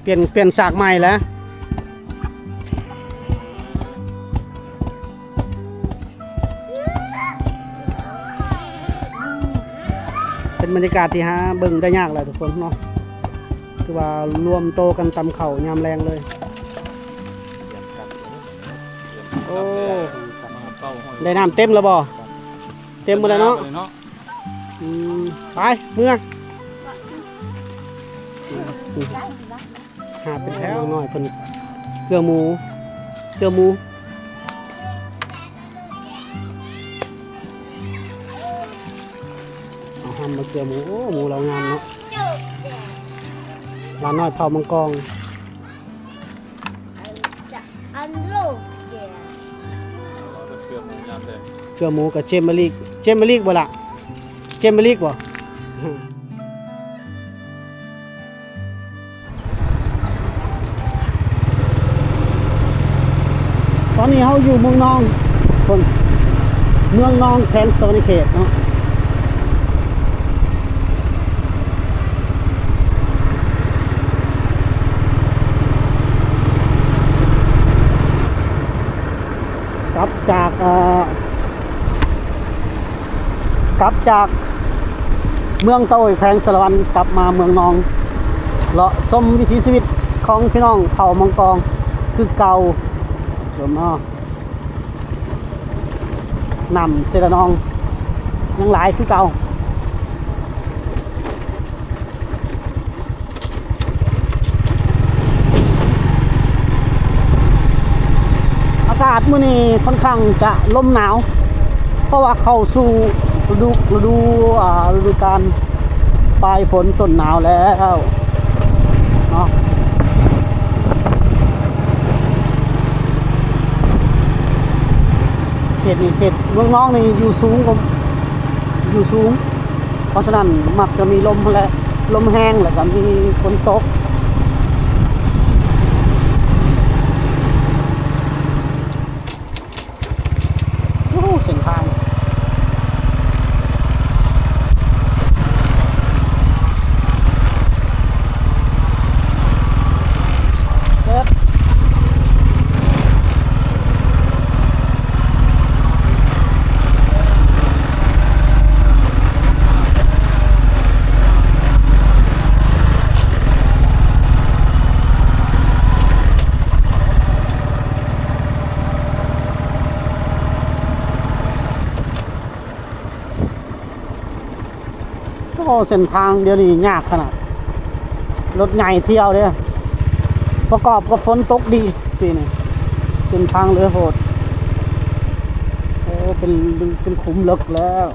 เปลี่ยนฉากใหม่แล้วเป็นบรรยากาศที่หาเบิ่งได้ยากเลยทุกคนเนาะคือว่ารวมโตกันตำเข่ายามแรงเลยโอ้ได้น้ำเต็มแล้วบ่เต็มหมดแล้วเนาะไปเมื่อหาเป็นแถวหน่อยเพิ่นเกลือหมูเอาทำมาเกลือหมูโอ้หมูเรางามเนาะร้านน้อยเผามังกรเกลือหมูกับเจมเบอรี่บ่ล่ะเจมเบอรี่บ่ตอนนี้เขาอยู่เมืองนองคนเมืองนองแขวงสวรรณเขตเนาะกลับจากเมืองโต้ยแขวงสารวันกลับมาเมืองนองเลาะชมวิถีชีวิตของพี่น้องเผ่ามังกรคือเก่าสมเนาะนำเสดนองยังหลายคือเก่าอากาศมื้อนี้ค่อนข้างจะลมหนาวเพราะว่าเข้าสู่ฤดูกาลปลายฝนต้นหนาวแล้วเนาะเขตเมืองน้องนี่อยู่สูงเพราะฉะนั้นมักจะมีลมและลมแห้งแล้วก็มีฝนตกโอ้เส้นทางเส้นทางเดี๋ยวนี้ยากขนาดรถใหญ่เที่ยวเนี่ยประกอบกับฝนตกดีปีนี้เส้นทางเรือโหดโอ้เป็นขุมลึกแล้ว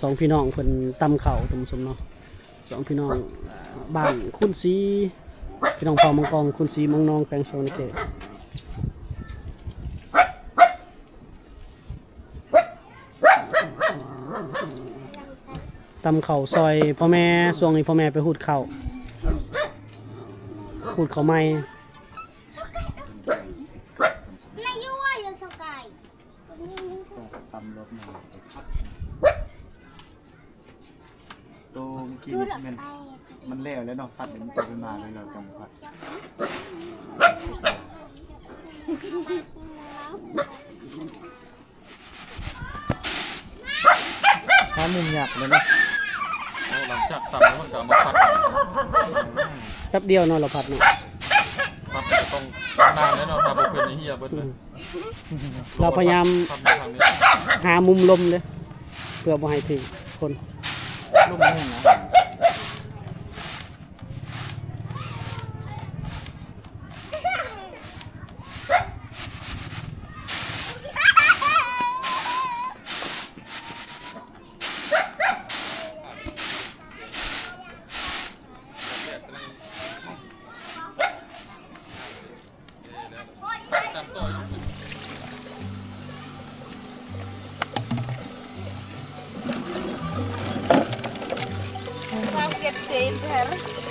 สองพี่น้องเพิ่นตำเข่าตำสมเนาะสองพี่น้องบ้านคุณสีพี่น้องเผ่ามังกรคุณสีมังนองแขวงสวรรณเขตตำเข่าซอยพ่อแม่ช่วงนี้พ่อแม่ไปหูดเข่าไม้โตเมื่อกี้มันเละแล้วเนาะพัดมันตกขึ้นมาเลยเราจังพัดถ้ามุมหยักเลยนะหลังจากสั่งแล้วมันจะมาพัดแป๊บเดียวเนาะเราพัดเนาะพัดต้องนานแล้วเนาะถ้าบุกเป็นไอ้เหี้ยเบิ้ลเราพยายามหามุมลมเลยเพื่อบ่ให้ถึงคนลุ่มแห้งนะ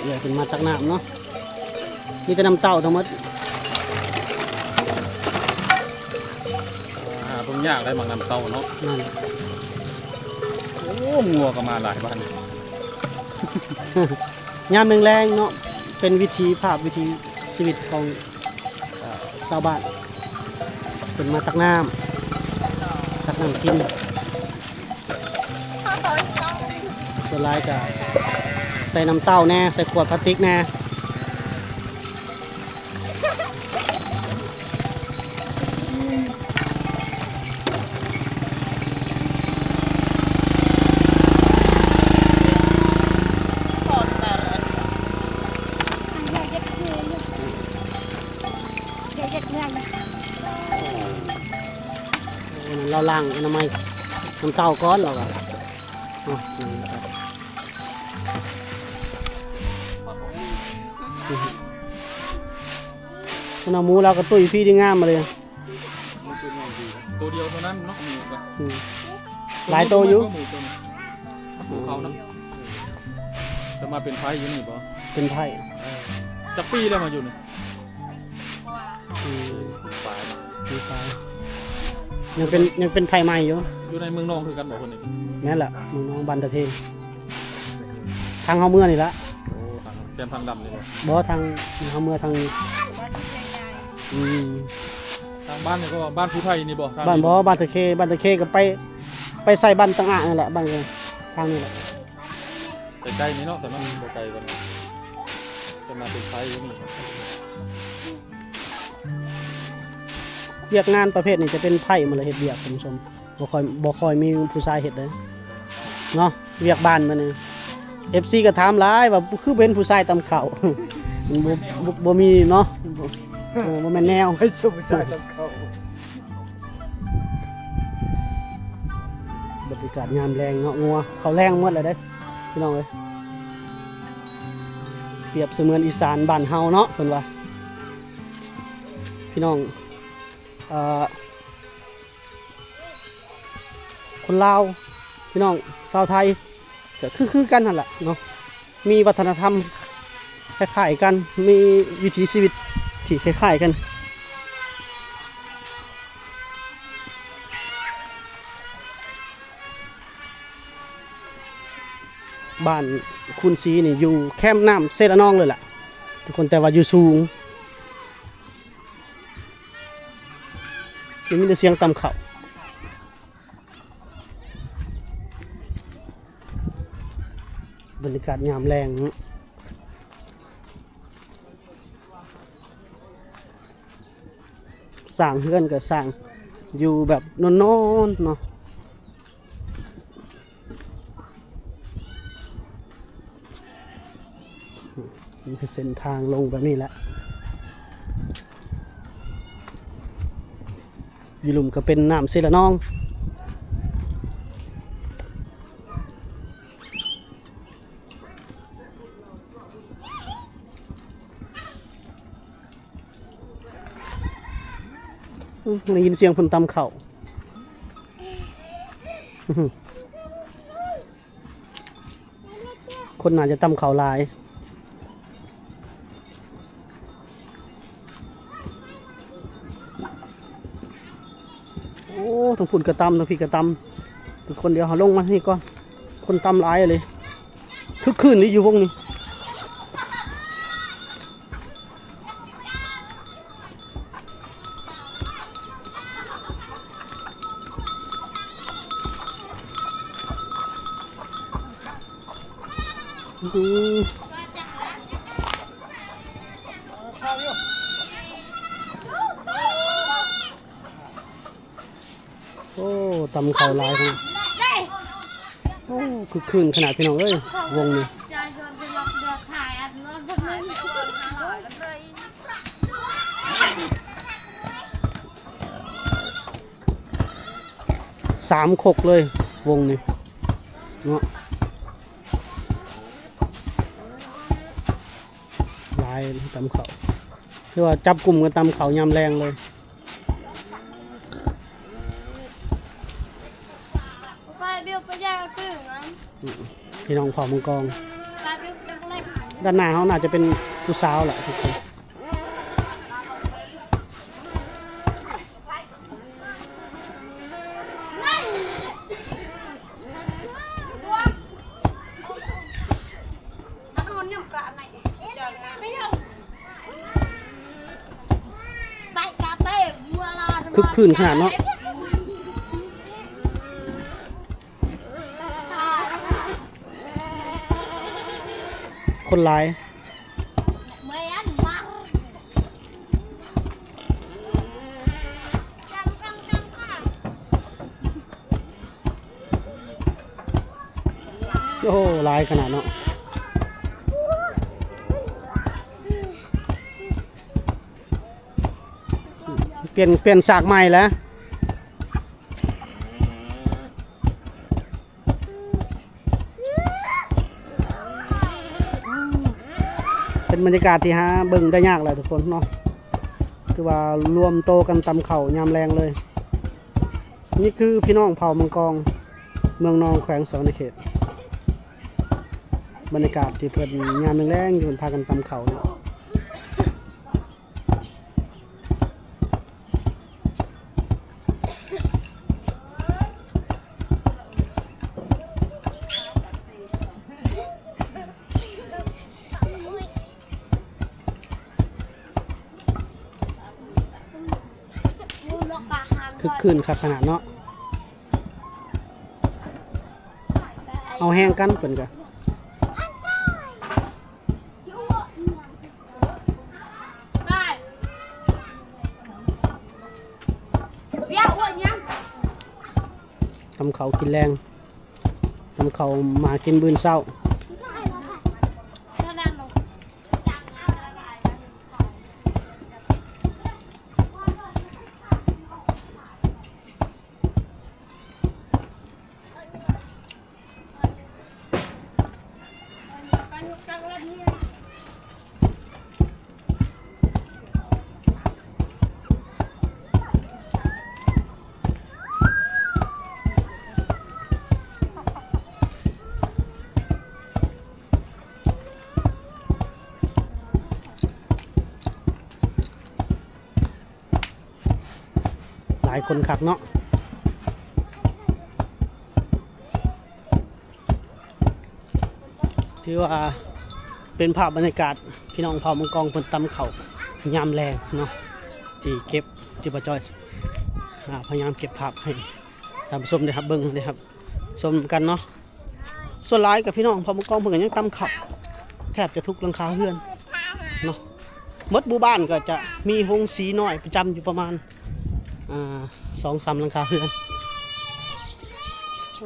เดี๋ยวถึงมาตักน้ำเนาะมีแต่น้ำเต้าทั้งหมด ยากได้บางน้ำเต้าเนาะ นั่น โอ้งัวก็มาหลายบ้าน ยามแรงๆเนาะเป็นวิถีภาพวิถีชีวิตของชาวบ้านเป็นมาตักน้ำกินส่วนหลายก็ใส่น้ำเต้าแน่ใส่ขวดพลาสติกแน่เราล้างอนามัยน้ำเต้าก้อนเราอะคุณเอาหมูเราก็ตุ้ยพี่ที่งามมาเลย ตัวเดียวเท่านั้นเนาะ หลายตัวอยู่ หมูเขาเนาะจะมาเป็นไฟอยู่นี่ป่ะ เป็นไผ่ จะปีแล้วมาอยู่นี่ ปลายยังเป็นไผ่ใหม่อยู่ อยู่ในเมืองนองคือกันบอกคนนี้ แม่นแหละมึงน้องบันตะเทงทางเขาเมื่อนี่ละ โอ้ทางแกมทางดำเลยบ่ บ่ทางเขาเมื่อทางอืม ทางบ้านนี่ก็บ้านผู้ไทยนี่บ่ทาง บ้านบ่บ้านตะเคก็ไปใส่บ้านต่างอ่างนั่นแหละบ้านเลยทางนี้แหละ ใกล้ๆนี้เนาะแต่มันบ่ไกลกันจะมาเป็นไฟอยู่นี่ เวียกงานประเภทนี้จะเป็นไผ่มาเลยเฮ็ดเวียกคุณผู้ชมบ่ค่อยมีผู้ชายเฮ็ดเลยเนาะเวียกบ้านมันนี่ FC ก็ถามหลายว่าคือเป็นผู้ชายตำข้าว มันบ่มีเนาะบ่แม่นแนว ไม่ใช่ผู้ชายตำเขา บรรยากาศยามแรงเนาะงัวเขาแรงหมดเลยเด้พี่น้องเอ้ยเปรียบเสมือนอีสานบ้านเฮาเนาะเพิ่นว่าพี่น้องคนลาวพี่น้องชาวไทยก็คือกันนั่นแหละเนาะมีวัฒนธรรมคล้ายๆกันมีวิถีชีวิตที่คล้ายๆกันบ้านคุณศรีนี่อยู่แคมป์น้ำเซระนองเลยล่ะทุกคนแต่ว่าอยู่สูงยังมีแต่เสียงต่ำเขาบรรยากาศยามแรงสร้างเฮือนกับสร้างอยู่แบบนอนๆเนาะนี่คือเส้นทางลงแบบนี้แหละอยู่หลุมก็เป็นน้ำเซระนองได้ยินเสียงคนตำเข่าคนน่าจะตำเข่าลายโอ้ทั้งฝุ่นกระตำทั้งพี่กระตำทุกคนเดียวเขาลงมานี่ก่อนคนตำลายเลยคึกคืนนี้อยู่วงนี้โอ้ตำเข่าลายของโอ้คึกคืนขนาดพี่น้องเอ้ยวงนี้3 ขกเลยวงนี้เนาะลายตำเขาคือว่าจับกลุ่มกันตำเขายำแรงเลยพี่น้องเผ่ามังกรด้านหน้าเขาน่าจะเป็นผู้สาวแหละทุกคน นยำปลาไหนจังไม่เอาไปกาเต้บัวลา คึกคืนขนาดเนาะคนหลาย เมียนมาจังค่ะ โอ้โหหลายขนาดเนาะเปลี่ยนฉากใหม่แล้วเป็นบรรยากาศที่หาเบิ่งได้ยากเลยทุกคนเนาะคือว่ารวมโตกันตำเข่ายามแรงเลย นี่คือพี่น้องเผ่ามังกรเมืองนองแขวงสวรรณเขตบรรยากาศที่เพิ่นยามแรงๆอยู่พากันตำเข่าเนี่ยคึกคืนครับขนาดเนาะเอาแห้งกันเพิ่นก็ ได้เบี้ยอ้วนยัง ทำเขากินแรงทำเขามากินบื้นเศร้า หลายคนขับเนาะถือว่าเป็นภาพบรรยากาศพี่น้องเผ่ามังกรเพิ่นตำเขายามแรงเนาะที่เก็บจิบจอยพยายามเก็บภาพให้ท่านผู้ชมได้ครับเบิ่งนะครับชมกันเนาะส่วนหลายกับพี่น้องเผ่ามังกรเพิ่นก็ยังตำเขาแทบจะทุกหลังคาเรือนเนาะหมดหมู่บ้านก็จะมีโรงสีน้อยประจำอยู่ประมาณ2-3หลังคาเรือน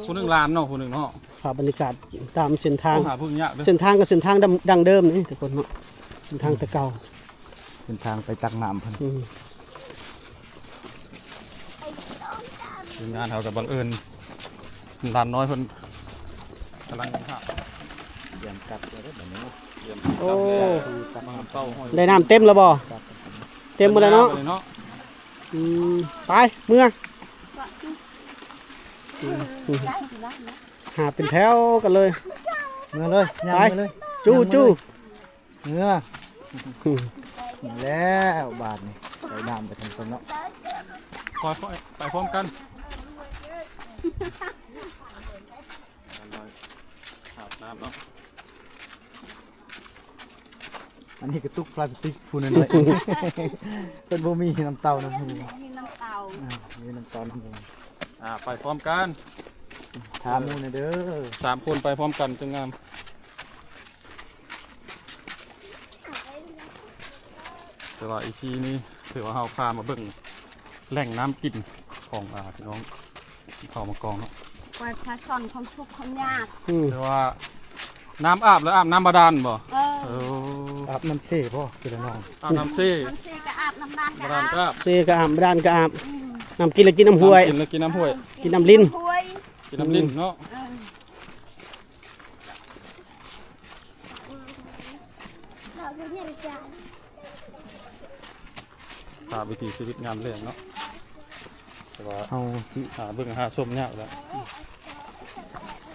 คนหนึ่งล้านเนาะคนหนึ่งเนาะ ภาพบรรยากาศตามเส้นทาง ต้องหาพวกเนี้ย เส้นทางกับเส้นทางดังเดิมนี่ทุกคนเนาะเส้นทางแต่เก่า เป็นทางไปตักน้ำเพิ่น อืม ทีมงานเขากับบังเอิญล้านน้อยเพิ่นกำลังหาเตรียมกัดเลยแบบนี้เตรียม โอ้ ตักน้ำเต้าห้อย ได้น้ำเต็มแล้วบ่เต็มหมดแล้วเนาะอืมไปเมื่อหาเป็นแถวกันเลย เมื่อเลยย่าง ไป เมื่อเลย จู้จู้ เมื่อแล้วบาทนี่ใส่น้ำไปทำต้นเนาะ คอยไปพร้อมกันอาบน้ำเนาะ อันนี้กระตุกพลาสติกพูนนั่นเลยเป็นบ่มีน้ำเต้าน้ำหู มีน้ำเต่า มีน้ำเต้าน้ำหู ไปพร้อมกัน ถามมูนะเด้อ 3 คนไปพร้อมกันจึงงามแต่ว่าอีพีนี้ถือว่าเราพามาเบิ่งแหล่งน้ำกินของพี่น้องเผ่ามากองเนาะ ไว้พระชอนของทุกคนยาก อืม แต่ว่าน้ำอาบแล้วอาบน้ำบาดาลบ่ เออ อ อาบน้ำเซ่พ่อคือน้อง อาบน้ำซี่ น้ำซีก็อาบน้ำบาน บา ก็ ดาล อาบ ก็อาบ เซกะอาบด้านกะอาบน้ำกินแล้วกินน้ำห้วย กินแล้วกินน้ำห้วย กินน้ำลิ้น ถ้วย กินน้ำลิ้นเนาะ เออเราจะยังจาน ตามวิถีชีวิตงานเรื่องเนาะแต่ว่า เอาสิ หาเบิ่งหาชมยากแล้ว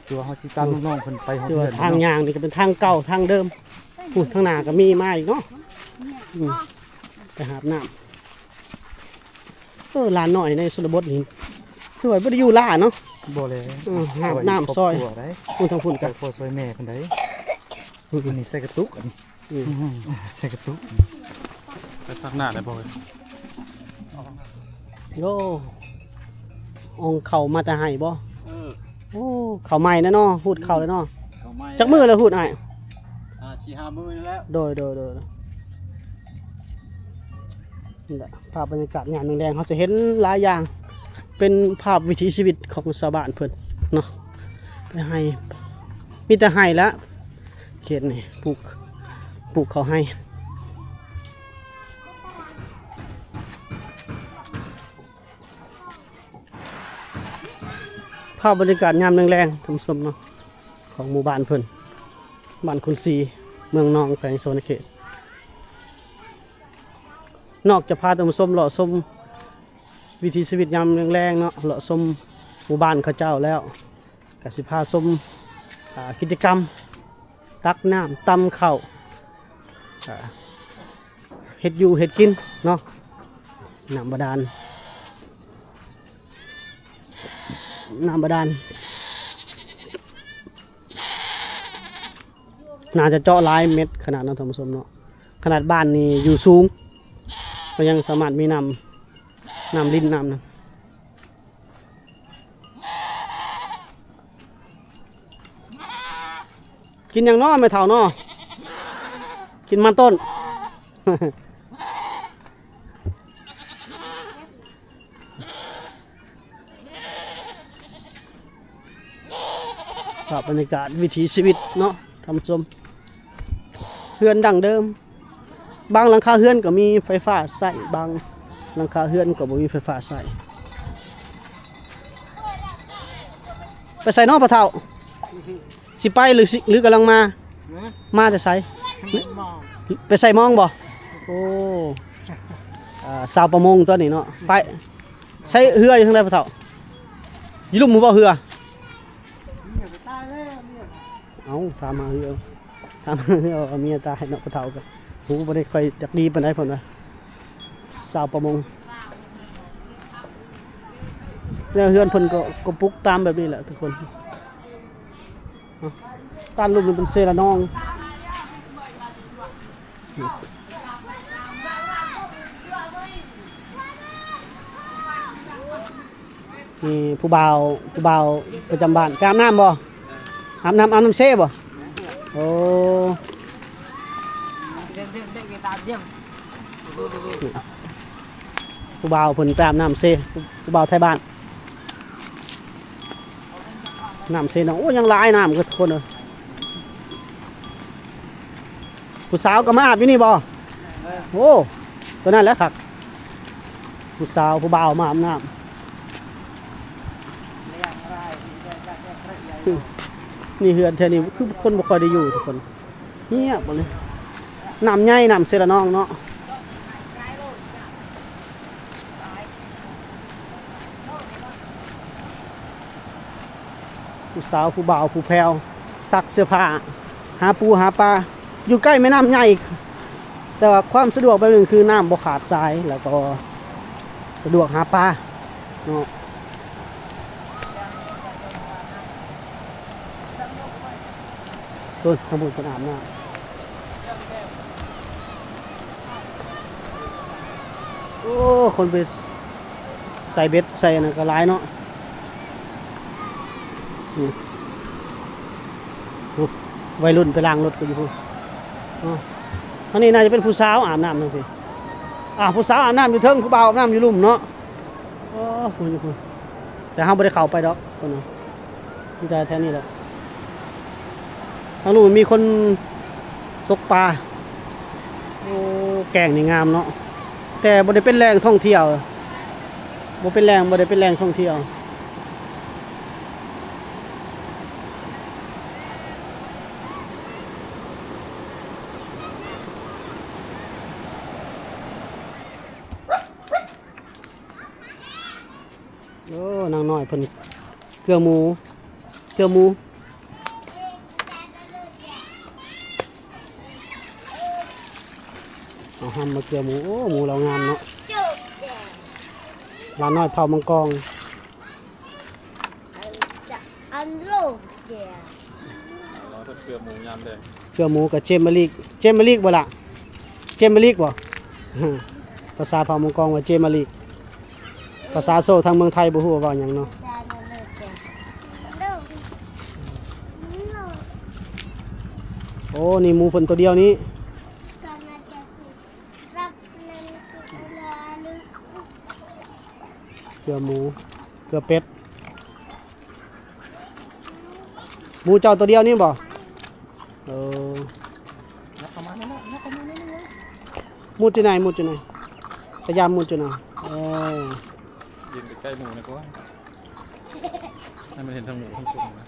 ตัวเฮาสิตามลูกน้องเพิ่นไป คือว่าทางยางนี่ก็เป็นทางเก่าทางเดิมพูดทางหน้าก็มีมาอีกเนาะอืมไปหาบน้ำลานหน่อยในชนบทนี่คือว่าบ่ได้อยู่ล่าเนาะ บ่เลย หาบน้ำซอย ครบครัวได้ พูดทางพุ่น กั กัน พ่อซอยแม่เพิ่นได้ อันนี้ใส่กระตุกอันนี้ อืม ใส่กระตุก ไปทักหน้าได้บ่เว้ย โยองเข่ามาแต่ให้บ่โอ้เข่าใหม่นะเนาะหูดเข่าเลยเนาะจักมือเลยหูดให้ 4-5 มื้อแล้ว โดยนี่แหละภาพบรรยากาศงานแดงๆเขาจะเห็นหลายอย่างเป็นภาพวิถีชีวิตของชาวบ้านเพิ่นเนาะไปให้มีแต่ให้แล้วเขตนี่ปลูกเขาให้ภาพบรรยากาศยามแรงๆทุ่มสมเนาะของหมู่บ้านเพิ่นบ้านคุณซีเมืองนองแขวงโซนเขตนอกจากพาท่านผู้ชมเลาะชมวิถีชีวิตยามแรงๆเนาะเลาะชมหมู่บ้านเขาเจ้าแล้วก็สิพาชมกิจกรรมตักน้ำตำข้าวเฮ็ดอยู่เฮ็ดกินเนาะน้ำบาดาลน่าจะเจาะหลายเม็ดขนาดนั้นท่านผู้ชมเนาะขนาดบ้านนี่อยู่สูงก็ยังสามารถมีน้ำลิ้นน้ำนะกินอย่างน้อไม่เท่าน้อกินมันต้น ภาพบรรยากาศวิถีชีวิตเนาะท่านผู้ชมเฮือนดั้งเดิมบางหลังคาเฮือนก็มีไฟฟ้าใส่บางหลังคาเฮือนก็บ่มีไฟฟ้าใส่ไปใส่นอกปะเท่าสิไปหรือกำลังมาจะใส่ไปใส่มองบ่โอ้สาวประมงตัวนี้เนาะไปใช้เฮืออยู่ทางใดปะเท่าอยู่ลุ่มหมู่บ่เฮือเอาถามมาเฮือเอาเมียตายเนาะปะเท่ากันหูบ่ได้ค่อยจักดีปานใดเพิ่นว่าสาวประมงแล้วเฮือนเพิ่นก็ปลูกตามแบบนี้แหละทุกคนการรูปมันเป็นเซระนองนี่ผู้บ่าวประจำบ้านอาบน้ำบ่อาบน้ำเซ่บ่โอ้ผู้บ่าวเพิ่นไปอาบน้ำเซ่ผู้บ่าวไทยบ้านน้ำเซ่น้องโอ้ยังหลายน้ำก็คนเลยผู้สาวก็มาอาบอยู่นี่บ่โอ้ตัวนั้นแหละครับผู้สาวผู้บ่าวมาอาบน้ำนี่เฮือนเท่านี้คือคนบ่ค่อยได้อยู่ทุกคนเงียบหมดเลยน้ำใหญ่น้ำเซระนองเนาะผู้สาวผู้บ่าวผู้แพรวซักเสื้อผ้าหาปูหาปลาอยู่ใกล้แม่น้ำใหญ่อีกแต่ว่าความสะดวกแบบนึงคือน้ำบ่ขาดสายแล้วก็สะดวกหาปลาเนาะต้นขบุญคนอาบน้ำโอ้คนไปใส่เบ็ดใส่อะไรก็ร้ายเนาะวัยรุ่นไปล้างรถกันอยู่อันนี้น่าจะเป็นผู้สาวอาบน้ำนะพี่ผู้สาวอาบน้ำอยู่เทิงผู้บ่าวอาบน้ำอยู่ลุ่มเนาะโอ้คุณแต่ห้ามไม่ได้เข้าไปดอกคนนั้นที่ใจแท้นี่แหละทางนู้นมีคนตกปลาโอ้แก่งนี่งามเนาะแต่บ่ได้เป็นแหล่งท่องเที่ยวบ่ได้เป็นแหล่งท่องเที่ยวโอ้นางน้อยเพิ่นเกลือหมูเอาหั่นมาเกลือหมูโอ้หมูเรางามเนาะร้านน้อยเผามังกร อันลูกเดีย เราจะเกลือหมูยามแดง เกลือหมูกับเจมเมลิกบ่ล่ะเจมเมลิกบ่ ภาษาเผ่ามงกองว่าเจมเมลิกภาษาโซ่ทางเมืองไทยบ่ฮู้ว่าเว้าหยังเนาะโอ้นี่หมูเพิ่นตัวเดียวนี้เกลือหมูเกลือเป็ดหมูเจ้าตัวเดียวนี่บ่เออมุดที่ไหนพยายามมุดที่ไหนยืนใกล้ๆหมูนะก็ว่าให้มันเห็นทั้งหมูทั้งตัวนะ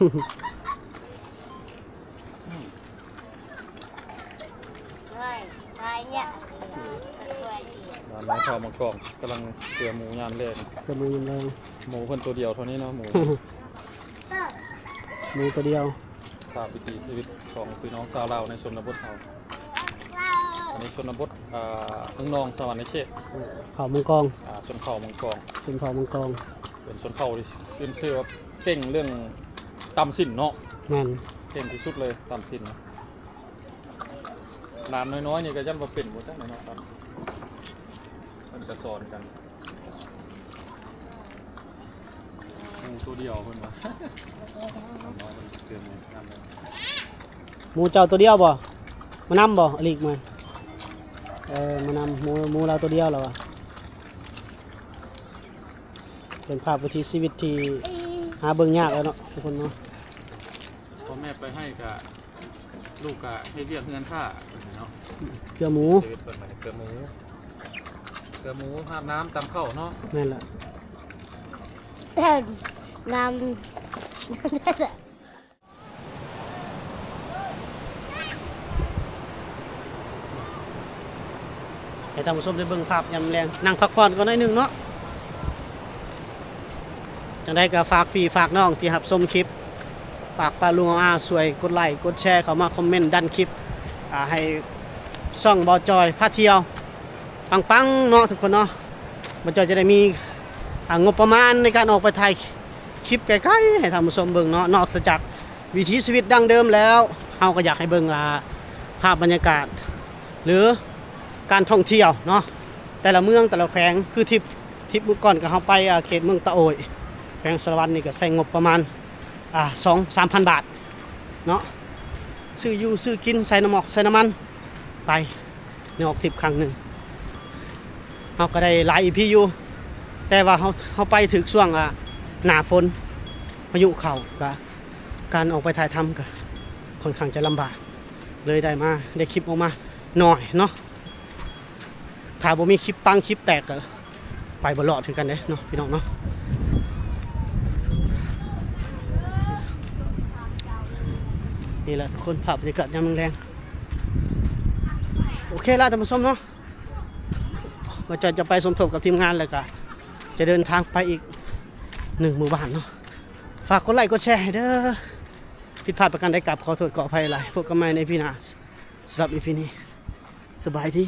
ร้านข้าวมังกรกำลังเตรียมหมูยามเล่น ตัวหมูยังแรง หมูเพิ่นตัวเดียวเท่านี้เนาะหมู หมูตัวเดียว ตามวิถีชีวิตของพี่น้องชาวลาวในชนบทเราอันนี้ชนบทเมืองนองสวรรค์ในเชษ เผ่ามังกร ชนเผ่ามังกร เป็นเผ่ามังกร เป็นชนเผ่าที่ขึ้นชื่อว่าเก่งเรื่องตำสินเนาะ แม่น เก่งที่สุดเลยตำสินหลานน้อยๆนี่ก็ยันมาเป็นหมดแล้วเนาะครับมันจะสอนกันหมูตัวเดียวเพิ่นว่าน้อยมันเกินเลยทำเลย หมูเจ้าตัวเดียวบ่มานำบ่อลีกมามานำหมูเราตัวเดียวแล้วอ่ะเป็นภาพวิถีชีวิตที่หาเบิ่งยากแล้วเนาะทุกคนเนาะ พ่อแม่ไปให้กับลูกกับให้เรียกเงินค่าเนาะ เกลือหมู ชีวิตเปิดมาเกลือหมูห้ามน้ำตำข้าวเนาะ นั่นแหละ น้ำ ให้ท่านผู้ชมได้เบิ่งภาพยามแรงนั่งพักผ่อนก่อนหน่อยหนึงเนาะจังได๋ก็ฝากพี่ฝากน้องที่รับชมคลิปฝากป้าลุงสวยกดไลค์กดแชร์เข้ามาคอมเมนต์ดันคลิปให้ช่องบ่จอยพาเที่ยวปังๆเนาะทุกคนเนาะบ่จอยจะได้มีงบประมาณในการออกไปถ่ายคลิปไกลๆให้ท่านผู้ชมเบิ่งเนาะนอกจากวิถีชีวิตดั้งเดิมแล้วเฮาก็อยากให้เบิ่งภาพบรรยากาศหรือการท่องเที่ยวเนาะแต่ละเมืองแต่ละแขวงคือทริปเมื่อก่อนก็เฮาไปเขตเมืองตะโอยแขวงสารวัตรนี่ก็ใช้งบประมาณ2-3,000 บาทเนาะซื้ออยู่ซื้อกินใส่น้ำหมอกใส่น้ำมันไปในออกทริปครั้งหนึ่งเฮาก็ได้หลาย EP อยู่แต่ว่าเฮาไปถึงช่วงหน้าฝนพายุเข้าก็การออกไปถ่ายทำก็ค่อนข้างจะลำบากเลยได้คลิปออกมาหน่อยเนาะถ้าบ่มีคลิปปังคลิปแตกก็ไปบ่รอดถึงกันเด้เนาะพี่น้องเนาะนี่แหละทุกคนภาพบรรยากาศยามแรงโอเคแล้วท่านผู้ชมเนาะว่าจะไปสมทบกับทีมงานแล้วก็จะเดินทางไปอีก1 หมู่บ้านเนาะฝากกดไลค์กดแชร์ให้เด้อผิดพลาดประการใดกลับขอโทษขออภัยหลายพบกันใหม่ในพี่หน้าสำหรับ EP นี้สบายดี